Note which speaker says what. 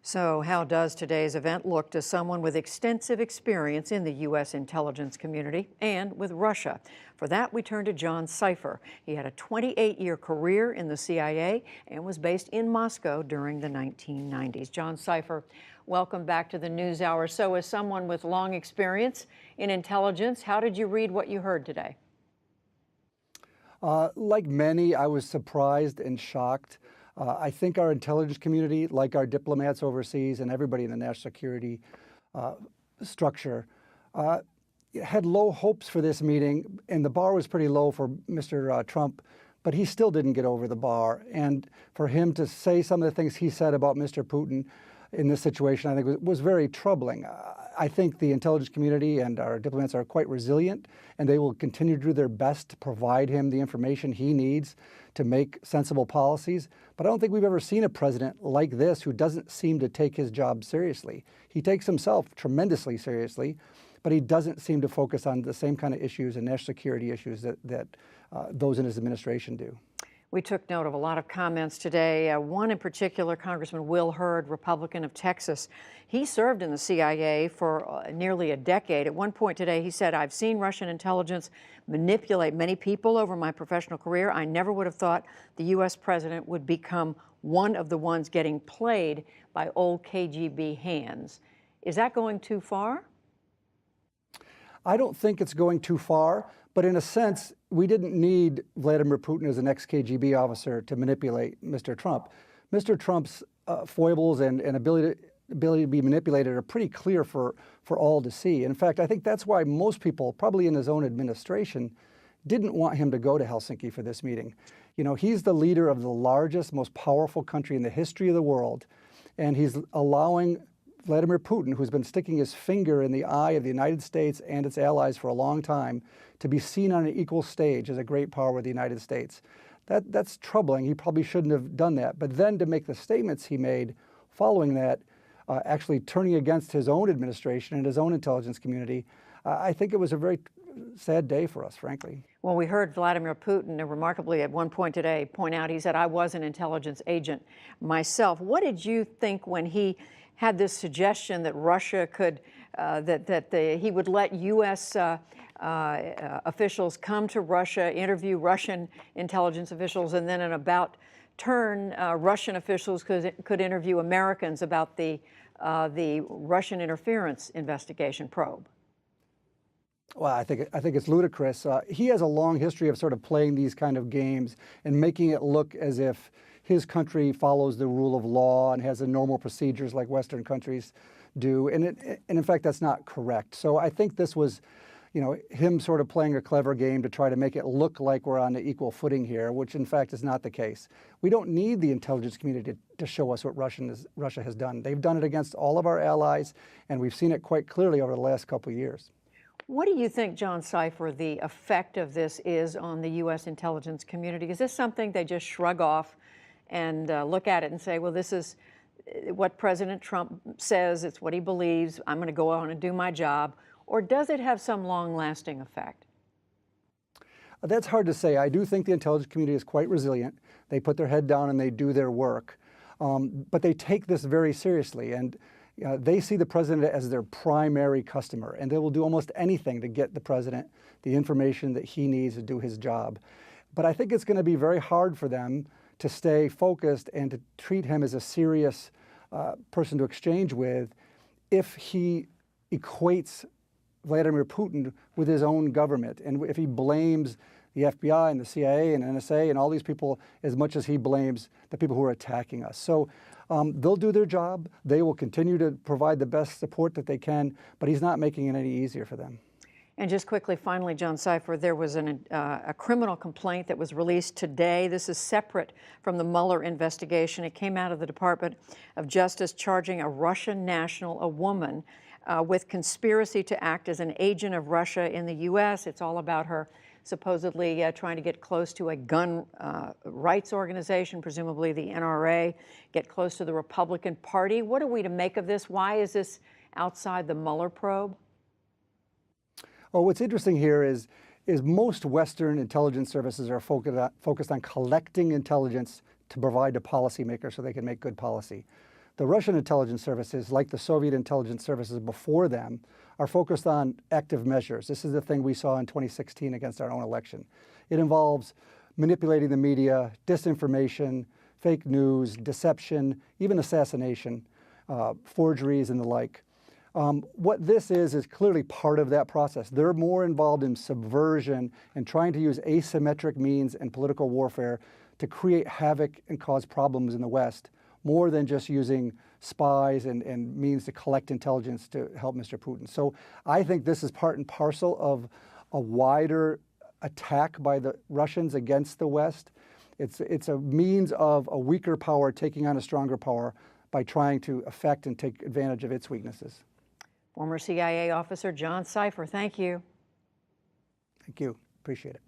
Speaker 1: So how does today's event look to someone with extensive experience in the U.S. intelligence community and with Russia? For that, we turn to John Sipher. He had a 28-year career in the CIA and was based in Moscow during the 1990s. John Sipher, welcome back to the NewsHour. So as someone with long experience in intelligence, how did you read what you heard today?
Speaker 2: Like many, I was surprised and shocked. I think our intelligence community, like our diplomats overseas and everybody in the national security structure, had low hopes for this meeting, and the bar was pretty low for Mr. Trump, but he still didn't get over the bar. And for him to say some of the things he said about Mr. Putin in this situation, I think was very troubling. I think the intelligence community and our diplomats are quite resilient, and they will continue to do their best to provide him the information he needs to make sensible policies. But I don't think we've ever seen a president like this who doesn't seem to take his job seriously. He takes himself tremendously seriously, but he doesn't seem to focus on the same kind of issues and national security issues that those in his administration do.
Speaker 1: We took note of a lot of comments today. One in particular, Congressman Will Hurd, Republican of Texas. He served in the CIA for nearly a decade. At one point today, he said, "I've seen Russian intelligence manipulate many people over my professional career. I never would have thought the U.S. president would become one of the ones getting played by old KGB hands." Is that going too far?
Speaker 2: I don't think it's going too far, but in a sense, we didn't need Vladimir Putin as an ex-KGB officer to manipulate Mr. Trump. Mr. Trump's foibles and ability to be manipulated are pretty clear for all to see. In fact, I think that's why most people, probably in his own administration, didn't want him to go to Helsinki for this meeting. You know, he's the leader of the largest, most powerful country in the history of the world, and he's allowing Vladimir Putin, who's been sticking his finger in the eye of the United States and its allies for a long time, to be seen on an equal stage as a great power with the United States. That's troubling. He probably shouldn't have done that. But then to make the statements he made following that, actually turning against his own administration and his own intelligence community, I think it was a very sad day for us, frankly.
Speaker 1: Well, we heard Vladimir Putin, remarkably, at one point today, point out, he said, "I was an intelligence agent myself." What did you think when he had this suggestion that Russia could, he would let U.S. Officials come to Russia, interview Russian intelligence officials, and then in about turn, Russian officials could interview Americans about the Russian interference investigation probe?
Speaker 2: Well, I think it's ludicrous. He has a long history of sort of playing these kind of games and making it look as if his country follows the rule of law and has the normal procedures like Western countries do. And in fact, that's not correct. So I think this was, him sort of playing a clever game to try to make it look like we're on an equal footing here, which in fact is not the case. We don't need the intelligence community to show us what Russia has done. They've done it against all of our allies, and we've seen it quite clearly over the last couple of years.
Speaker 1: What do you think, John Sipher, the effect of this is on the U.S. intelligence community? Is this something they just shrug off and look at it and say, well, this is what President Trump says, it's what he believes, I'm going to go on and do my job? Or does it have some long-lasting effect?
Speaker 2: That's hard to say. I do think the intelligence community is quite resilient. They put their head down and they do their work. But they take this very seriously, and they see the president as their primary customer, and they will do almost anything to get the president the information that he needs to do his job. But I think it's going to be very hard for them to stay focused and to treat him as a serious person to exchange with if he equates Vladimir Putin with his own government, and if he blames the FBI and the CIA and NSA and all these people as much as he blames the people who are attacking us. So they'll do their job. They will continue to provide the best support that they can, but he's not making it any easier for them.
Speaker 1: And just quickly, finally, John Sipher, there was a criminal complaint that was released today. This is separate from the Mueller investigation. It came out of the Department of Justice charging a Russian national, a woman, with conspiracy to act as an agent of Russia in the U.S. It's all about her supposedly trying to get close to a gun rights organization, presumably the NRA, get close to the Republican Party. What are we to make of this? Why is this outside the Mueller probe?
Speaker 2: Well, what's interesting here is most Western intelligence services are focused on collecting intelligence to provide to policymakers so they can make good policy. The Russian intelligence services, like the Soviet intelligence services before them, are focused on active measures. This is the thing we saw in 2016 against our own election. It involves manipulating the media, disinformation, fake news, deception, even assassination, forgeries and the like. What this is clearly part of that process. They're more involved in subversion and trying to use asymmetric means and political warfare to create havoc and cause problems in the West, more than just using spies and means to collect intelligence to help Mr. Putin. So I think this is part and parcel of a wider attack by the Russians against the West. It's a means of a weaker power taking on a stronger power by trying to affect and take advantage of its weaknesses.
Speaker 1: Former CIA officer John Sipher, thank you.
Speaker 2: Thank you. Appreciate it.